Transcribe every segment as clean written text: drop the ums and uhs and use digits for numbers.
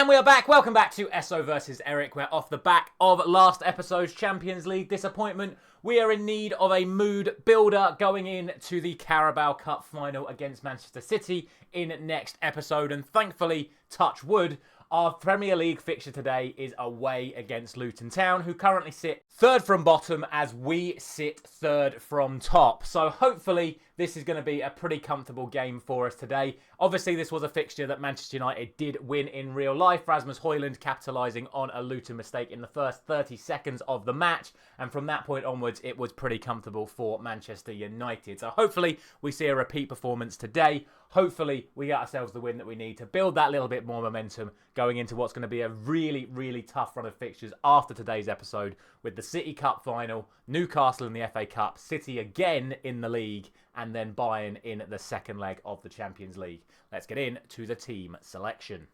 And we are back. Welcome back to Esso versus Erik. We're off the back of last episode's Champions League disappointment. We are in need of a mood builder going into the Carabao Cup final against Manchester City in next episode. And thankfully, touch wood, our Premier League fixture today is away against Luton Town, who currently sit third from bottom as we sit third from top. So hopefully this is going to be a pretty comfortable game for us today. Obviously, this was a fixture that Manchester United did win in real life. Rasmus Højlund capitalising on a Luton mistake in the first 30 seconds of the match. And from that point onwards, it was pretty comfortable for Manchester United. So hopefully we see a repeat performance today. Hopefully we get ourselves the win that we need to build that little bit more momentum going into what's going to be a really, really tough run of fixtures after today's episode with the City Cup final, Newcastle in the FA Cup, City again in the league, and then Bayern in the second leg of the Champions League. Let's get into the team selection.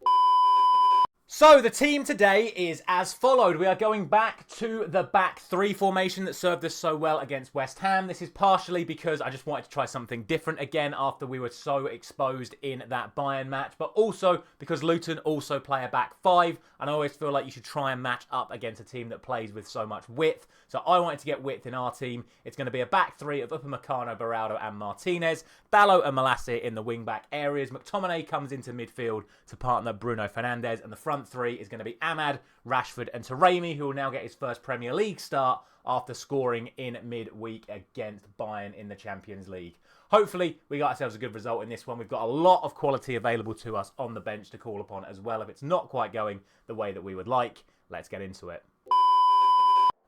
So the team today is as followed. We are going back to the back three formation that served us so well against West Ham. This is partially because I just wanted to try something different again after we were so exposed in that Bayern match, but also because Luton also play a back five, and I always feel like you should try and match up against a team that plays with so much width. So I wanted to get width in our team. It's going to be a back three of Upamecano, Beraldo and Martinez, Dalot and Malacia in the wing-back areas. McTominay comes into midfield to partner Bruno Fernandes, and the front three is going to be Ahmad, Rashford and Taremi, who will now get his first Premier League start after scoring in midweek against Bayern in the Champions League. Hopefully, we got ourselves a good result in this one. We've got a lot of quality available to us on the bench to call upon as well. If it's not quite going the way that we would like, let's get into it.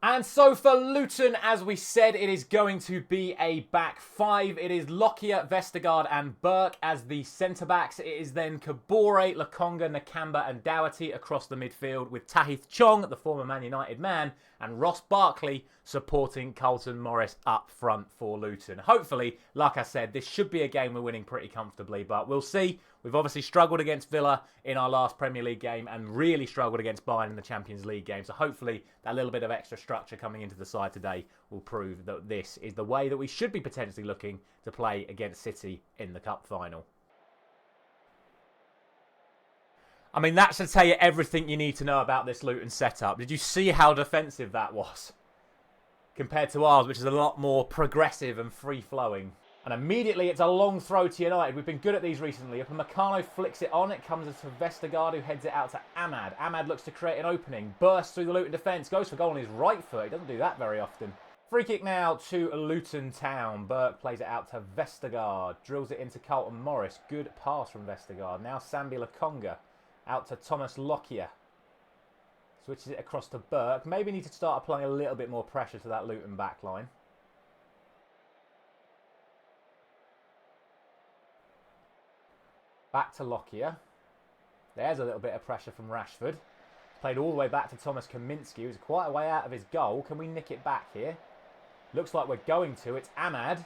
And so for Luton, as we said, it is going to be a back five. It is Lockyer, Vestergaard and Burke as the centre-backs. It is then Kabore, Lokonga, Nakamba and Doherty across the midfield with Tahith Chong, the former Man United man, and Ross Barkley supporting Carlton Morris up front for Luton. Hopefully, like I said, this should be a game we're winning pretty comfortably, but we'll see. We've obviously struggled against Villa in our last Premier League game and really struggled against Bayern in the Champions League game. So hopefully that little bit of extra structure coming into the side today will prove that this is the way that we should be potentially looking to play against City in the Cup final. I mean, that should tell you everything you need to know about this Luton setup. Did you see how defensive that was? Compared to ours, which is a lot more progressive and free-flowing. And immediately it's a long throw to United. We've been good at these recently. Upamecano flicks it on. It comes to Vestergaard, who heads it out to Ahmad. Ahmad looks to create an opening. Bursts through the Luton defence. Goes for goal on his right foot. He doesn't do that very often. Free kick now to Luton Town. Burke plays it out to Vestergaard. Drills it into Carlton Morris. Good pass from Vestergaard. Now Sambi Lokonga. Out to Thomas Lockyer. Switches it across to Burke. Maybe need to start applying a little bit more pressure to that Luton backline. Back to Lockyer. There's a little bit of pressure from Rashford. Played all the way back to Thomas Kaminski, who's quite a way out of his goal. Can we nick it back here? Looks like we're going to. It's Ahmad.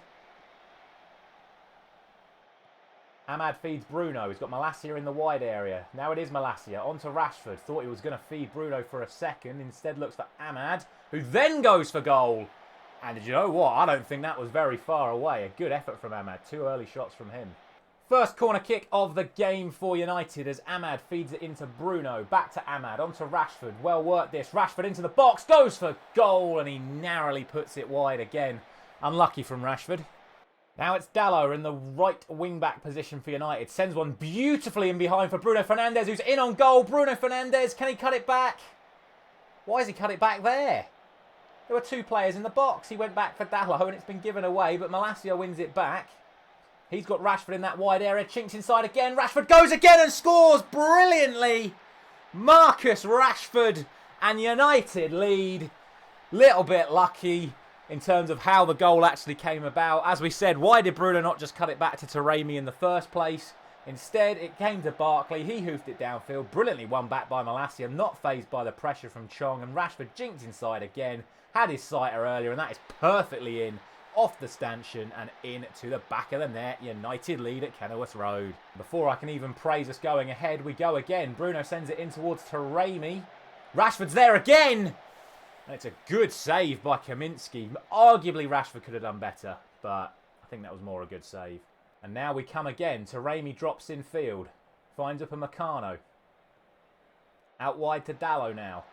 Ahmad feeds Bruno. He's got Malacia in the wide area. Now it is Malacia. On to Rashford. Thought he was going to feed Bruno for a second. Instead looks for Ahmad, who then goes for goal. And did you know what? I don't think that was very far away. A good effort from Ahmad. 2 early shots from him. First corner kick of the game for United as Ahmad feeds it into Bruno. Back to Ahmad, onto Rashford. Well worked this. Rashford into the box, goes for goal, and he narrowly puts it wide again. Unlucky from Rashford. Now it's Dalot in the right wing-back position for United. Sends one beautifully in behind for Bruno Fernandes, who's in on goal. Bruno Fernandes, can he cut it back? Why has he cut it back there? There were 2 players in the box. He went back for Dalot, and it's been given away, but Malacia wins it back. He's got Rashford in that wide area. Chinks inside again. Rashford goes again and scores brilliantly. Marcus Rashford and United lead. Little bit lucky in terms of how the goal actually came about. As we said, why did Bruno not just cut it back to Taremi in the first place? Instead, it came to Barkley. He hoofed it downfield. Brilliantly won back by Malacia. Not fazed by the pressure from Chong. And Rashford jinked inside again. Had his sighter earlier, and that is perfectly in. Off the stanchion and into the back of the net. United lead at Kenilworth Road. Before I can even praise us going ahead, we go again. Bruno sends it in towards Taremi. Rashford's there again! And it's a good save by Kaminski. Arguably Rashford could have done better, but I think that was more a good save. And now we come again. Taremi drops in field. Finds Upamecano. Out wide to Dallo now.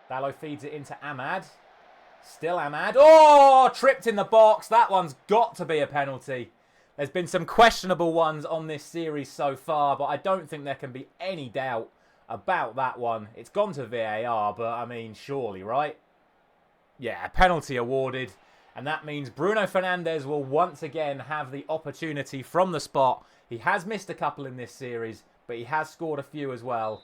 Dallo feeds it into Ahmad. Still Ahmad. Oh, tripped in the box. That one's got to be a penalty. There's been some questionable ones on this series so far, but I don't think there can be any doubt about that one. It's gone to VAR, but I mean, surely, right? Yeah, penalty awarded. And that means Bruno Fernandes will once again have the opportunity from the spot. He has missed a couple in this series, but he has scored a few as well.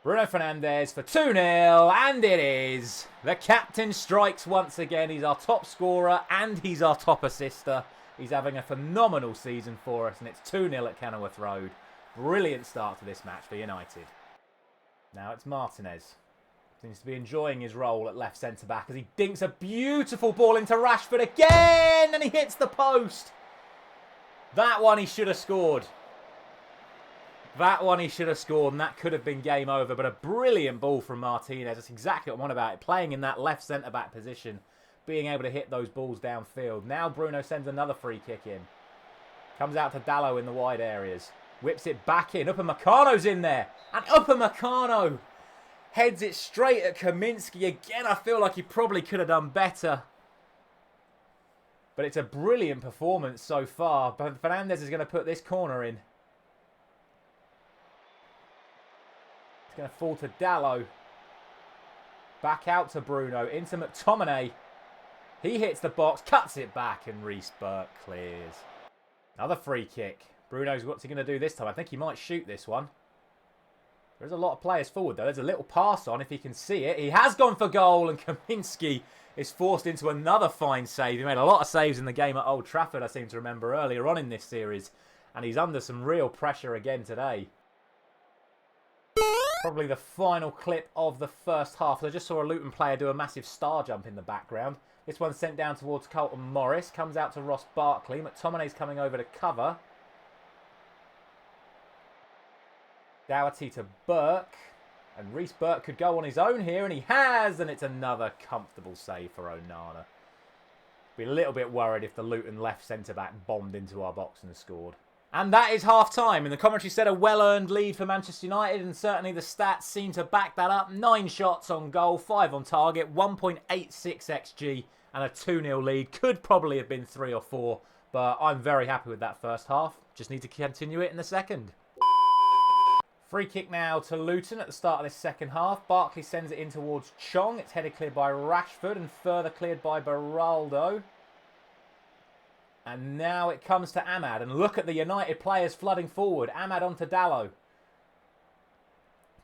Bruno Fernandes for 2-0, and it is. The captain strikes once again. He's our top scorer, and he's our top assister. He's having a phenomenal season for us, and it's 2-0 at Kenilworth Road. Brilliant start to this match for United. Now it's Martinez. Seems to be enjoying his role at left centre-back as he dinks a beautiful ball into Rashford again, and he hits the post. That one he should have scored. That one he should have scored, and that could have been game over. But a brilliant ball from Martinez. That's exactly what I'm on about. Playing in that left centre-back position. Being able to hit those balls downfield. Now Bruno sends another free kick in. Comes out to Dallo in the wide areas. Whips it back in. Upamecano's in there. And Upamecano heads it straight at Kaminsky. Again, I feel like he probably could have done better. But it's a brilliant performance so far. But Fernandes is going to put this corner in. It's going to fall to Dallo. Back out to Bruno. Into McTominay. He hits the box, cuts it back, and Reece Burke clears. Another free kick. Bruno's what's he going to do this time? I think he might shoot this one. There's a lot of players forward, though. There's a little pass on if he can see it. He has gone for goal, and Kaminsky is forced into another fine save. He made a lot of saves in the game at Old Trafford, I seem to remember, earlier on in this series. And he's under some real pressure again today. Probably the final clip of the first half. I just saw a Luton player do a massive star jump in the background. This one's sent down towards Carlton Morris. Comes out to Ross Barkley. McTominay's coming over to cover. Doherty to Burke. And Reece Burke could go on his own here, and he has. And it's another comfortable save for Onana. Be a little bit worried if the Luton left centre-back bombed into our box and scored. And that is half-time. And the commentary said a well-earned lead for Manchester United. And certainly the stats seem to back that up. 9 shots on goal, 5 on target, 1.86 XG and a 2-0 lead. Could probably have been 3 or 4. But I'm very happy with that first half. Just need to continue it in the second. Free kick now to Luton at the start of this second half. Barkley sends it in towards Chong. It's headed cleared by Rashford and further cleared by Beraldo. And now it comes to Ahmad. And look at the United players flooding forward. Ahmad onto Dallo.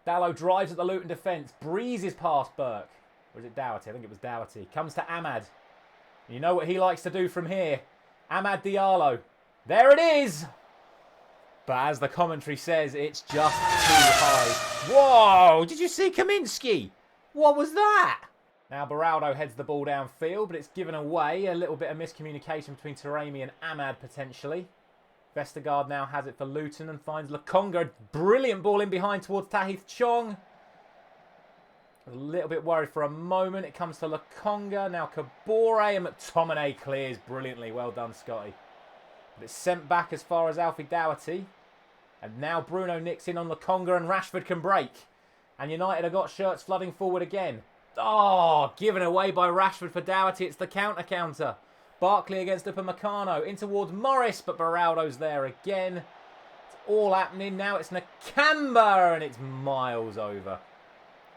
Dallo drives at the Luton defence. Breezes past Burke. Or is it Doherty? I think it was Doherty. Comes to Ahmad. You know what he likes to do from here. Amad Diallo. There it is! But as the commentary says, it's just too high. Whoa! Did you see Kaminsky? What was that? Now Beraldo heads the ball downfield, but it's given away. A little bit of miscommunication between Taremi and Ahmad potentially. Vestergaard now has it for Luton and finds Lokonga. Brilliant ball in behind towards Tahith Chong. A little bit worried for a moment. It comes to Lokonga. Now Kabore and McTominay clears brilliantly. Well done, Scotty. But it's sent back as far as Alfie Doherty. And now Bruno nicks in on Lokonga and Rashford can break. And United have got shirts flooding forward again. Oh, given away by Rashford for Doherty. It's the counter. Barkley against Upamecano. In towards Morris, but Beraldo's there again. It's all happening. Now it's Nakamba, and it's miles over.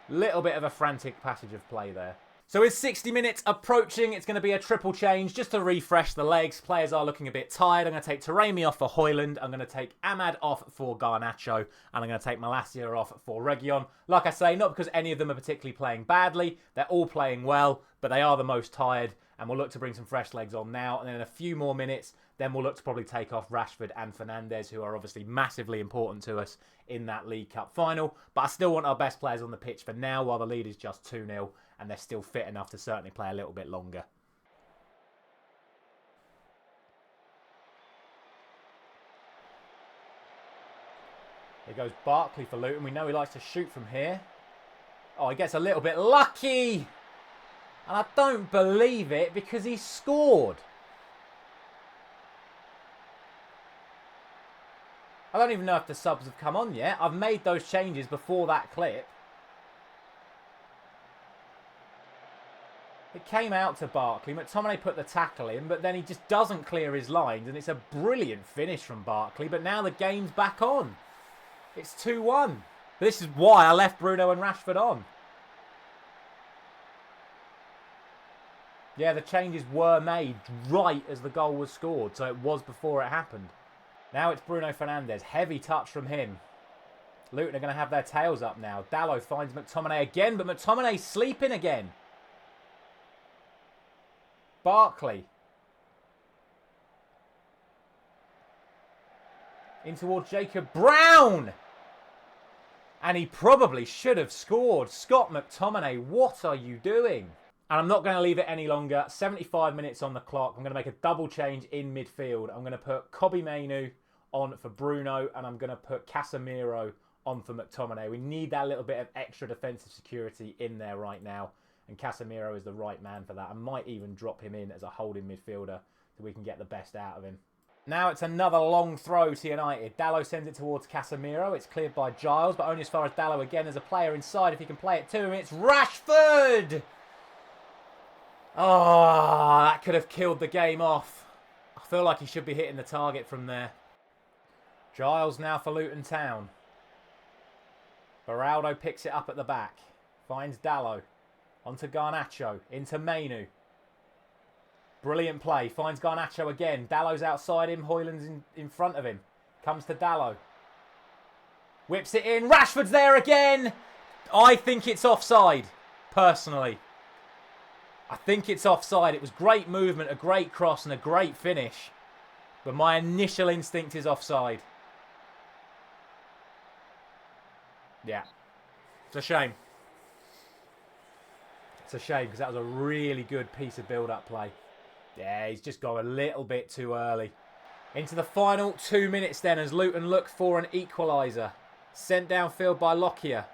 Little bit of a frantic passage of play there. So with 60 minutes approaching, it's going to be a triple change just to refresh the legs. Players are looking a bit tired. I'm going to take Taremi off for Højlund. I'm going to take Ahmad off for Garnacho. And I'm going to take Malacia off for Reguilon. Like I say, not because any of them are particularly playing badly. They're all playing well, but they are the most tired. And we'll look to bring some fresh legs on now. And then in a few more minutes, then we'll look to probably take off Rashford and Fernandes, who are obviously massively important to us in that League Cup final. But I still want our best players on the pitch for now, while the lead is just 2-0. And they're still fit enough to certainly play a little bit longer. Here goes Barkley for Luton. We know he likes to shoot from here. Oh, he gets a little bit lucky. And I don't believe it because he scored. I don't even know if the subs have come on yet. I've made those changes before that clip. It came out to Barkley. McTominay put the tackle in, but then he just doesn't clear his lines. And it's a brilliant finish from Barkley. But now the game's back on. It's 2-1. This is why I left Bruno and Rashford on. Yeah, the changes were made right as the goal was scored. So it was before it happened. Now it's Bruno Fernandes. Heavy touch from him. Luton are going to have their tails up now. Dalot finds McTominay again, but McTominay's sleeping again. Barkley. In towards Jacob Brown. And he probably should have scored. Scott McTominay, what are you doing? And I'm not going to leave it any longer. 75 minutes on the clock. I'm going to make a double change in midfield. I'm going to put Kobbie Mainoo on for Bruno. And I'm going to put Casemiro on for McTominay. We need that little bit of extra defensive security in there right now. And Casemiro is the right man for that. I might even drop him in as a holding midfielder so we can get the best out of him. Now it's another long throw to United. Dalot sends it towards Casemiro. It's cleared by Giles, but only as far as Dalot again as a player inside. If he can play it to him, it's Rashford! Oh, that could have killed the game off. I feel like he should be hitting the target from there. Giles now for Luton Town. Beraldo picks it up at the back. Finds Dalot. Onto Garnacho. Into Mainoo. Brilliant play. Finds Garnacho again. Dallow's outside him. Højlund's in front of him. Comes to Dalot. Whips it in. Rashford's there again. I think it's offside. Personally. I think it's offside. It was great movement, a great cross and a great finish. But my initial instinct is offside. Yeah. It's a shame. It's a shame because that was a really good piece of build-up play. Yeah, he's just gone a little bit too early. Into the final 2 minutes then as Luton look for an equaliser. Sent downfield by Lockyer.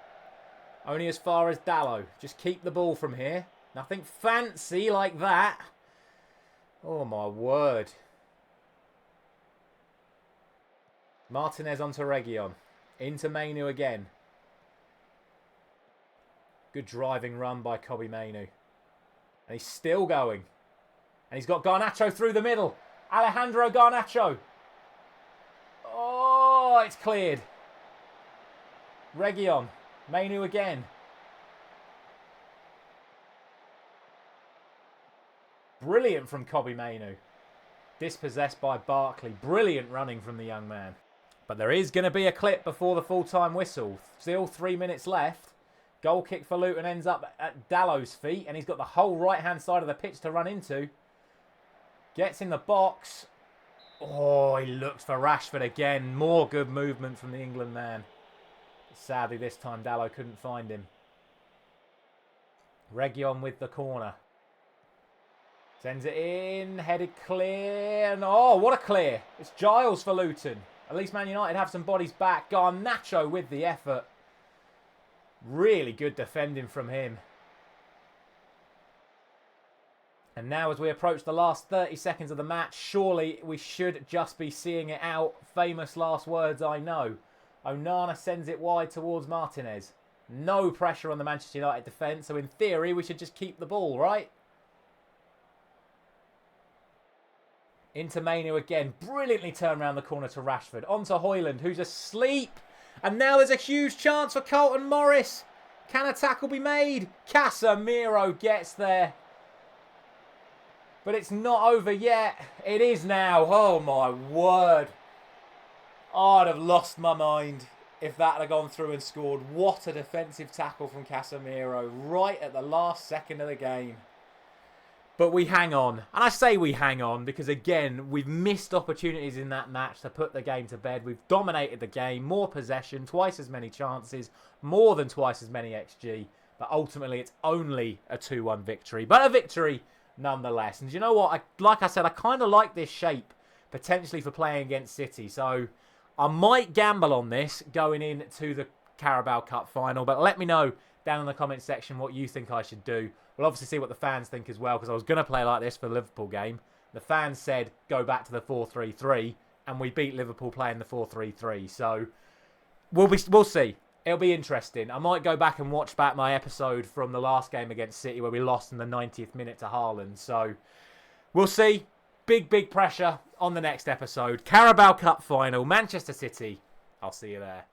Only as far as Dalot. Just keep the ball from here. Nothing fancy like that. Oh my word. Martinez onto Reguilon. Into Mainoo again. Good driving run by Kobbie Mainoo. And he's still going. And he's got Garnacho through the middle. Alejandro Garnacho. Oh, it's cleared. Reguilon. Mainoo again. Brilliant from Kobbie Mainoo. Dispossessed by Barkley. Brilliant running from the young man. But there is going to be a clip before the full-time whistle. Still 3 minutes left. Goal kick for Luton ends up at Dallow's feet. And he's got the whole right-hand side of the pitch to run into. Gets in the box. Oh, he looks for Rashford again. More good movement from the England man. Sadly, this time Dalot couldn't find him. Reguilon with the corner. Sends it in. Headed clear. And oh, what a clear. It's Giles for Luton. At least Man United have some bodies back. Garnacho with the effort. Really good defending from him. And now as we approach the last 30 seconds of the match, surely we should just be seeing it out. Famous last words, I know. Onana sends it wide towards Martinez. No pressure on the Manchester United defence, so in theory we should just keep the ball, right? Into Mainoo again. Brilliantly turned around the corner to Rashford. Onto Højlund, who's asleep. And now there's a huge chance for Carlton Morris. Can a tackle be made? Casemiro gets there. But it's not over yet. It is now. Oh my word. I'd have lost my mind if that had gone through and scored. What a defensive tackle from Casemiro right at the last second of the game. But we hang on. And I say we hang on because, again, we've missed opportunities in that match to put the game to bed. We've dominated the game. More possession, twice as many chances, more than twice as many XG. But ultimately, it's only a 2-1 victory. But a victory nonetheless. And you know what? Like I said, I kind of like this shape potentially for playing against City. So I might gamble on this going into the Carabao Cup final. But let me know down in the comment section what you think I should do. We'll obviously see what the fans think as well, because I was going to play like this for the Liverpool game. The fans said go back to the 4-3-3, and we beat Liverpool playing the 4-3-3. So we'll see. It'll be interesting. I might go back and watch back my episode from the last game against City where we lost in the 90th minute to Haaland. So we'll see. Big pressure on the next episode. Carabao Cup final, Manchester City. I'll see you there.